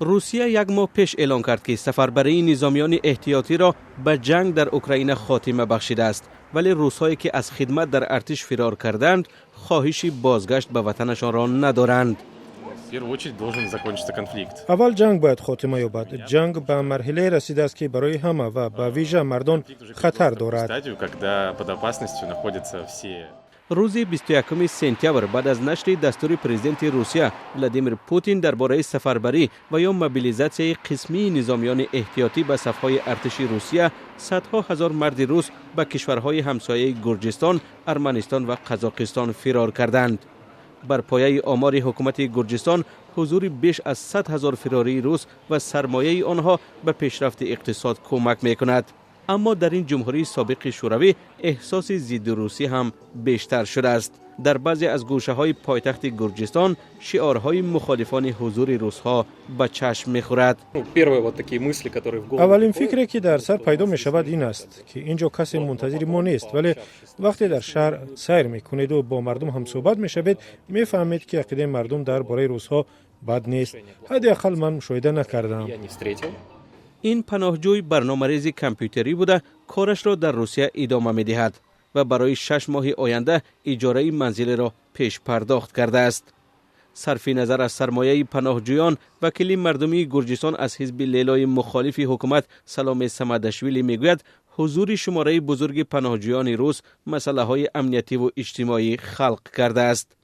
روسیه یک ماه پیش اعلام کرد که سفربری نظامیان احتیاطی را به جنگ در اوکراین خاتمه بخشیده است، ولی روس‌هایی که از خدمت در ارتش فرار کردند خواهش بازگشت به وطنشان را ندارند. اول جنگ باید خاتمه یابد. جنگ به مرحله رسیده است که برای همه و به ویژه مردم خطر دارد. روز 21 سپتامبر بعد از نشر دستور پرزیدنت روسیه ولادیمیر پوتین درباره سفربری و یا موبیلیزاسیون قسمی نظامیان احتیاطی به صفهای ارتش روسیه، صدها هزار مرد روس به کشورهای همسایه گرجستان، ارمنستان و قزاقستان فرار کردند. بر پایه آمار حکومت گرجستان، حضور بیش از 100,000 فراری روس و سرمایه آنها به پیشرفت اقتصاد کمک می‌کند. اما در این جمهوری سابق شوروی احساس ضد روسی هم بیشتر شده است. در بعضی از گوشه‌های پایتخت گرجستان شعارهای مخالفان حضور روس‌ها به چشم می‌خورد. اولین فکری که در سر پیدا می‌شود این است که اینجا کسی منتظر ما نیست، ولی وقتی در شهر سیر می‌کنید و با مردم هم صحبت می‌شوید می‌فهمید که عقیده مردم درباره روس‌ها بد نیست. حداقل من مشاهده نکردم. این پناهجوی برنامه‌ریزی کامپیوتری بوده، کارش را در روسیه ادامه می‌دهد و برای 6 ماه آینده اجاره منزل را پیش پرداخت کرده است. صرف نظر از سرمایه پناهجویان، وکیل مردمی گرجستان از حزب لیلای مخالف حکومت سلام سمدشویلی میگوید حضور شماره بزرگ پناهجویان روس مسائل امنیتی و اجتماعی خلق کرده است.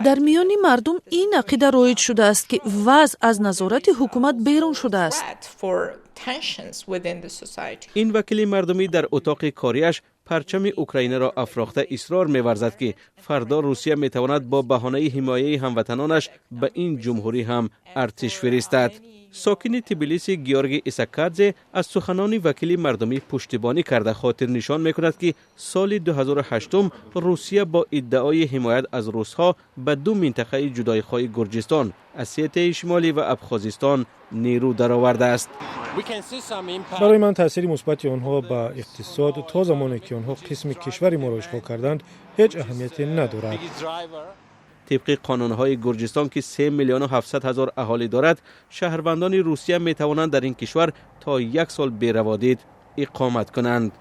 در میان مردم این عقیده رایج شده است که وضع از نظارت حکومت بیرون شده است. این وکیل مردمی در اتاق کاریش پرچم اوکراین را افراخته اصرار می‌ورزد که فردا روسیه می‌تواند با بهانه حمایت هموطنانش به این جمهوری هم ارتش فرستد. ساکن تبلیسی گیورگی ایساکادزه از سخنان وکیل مردمی پشتیبانی کرده خاطر نشان می‌کند که سال 2008 روسیه با ادعای حمایت از روس‌ها به 2 منطقه جدایخواه گرجستان، اسیته شمالی و ابخازستان نیرو درآورده است. برای من تأثیر مثبت آنها به اقتصاد تا زمانی که آنها قسم کشور ما را اشغال کردند هیچ اهمیتی ندارد. طبق قانون‌های گرجستان که 3,700,000 اهالی دارد، شهروندان روسیه می‌توانند در این کشور تا 1 سال بی‌روادید اقامت کنند.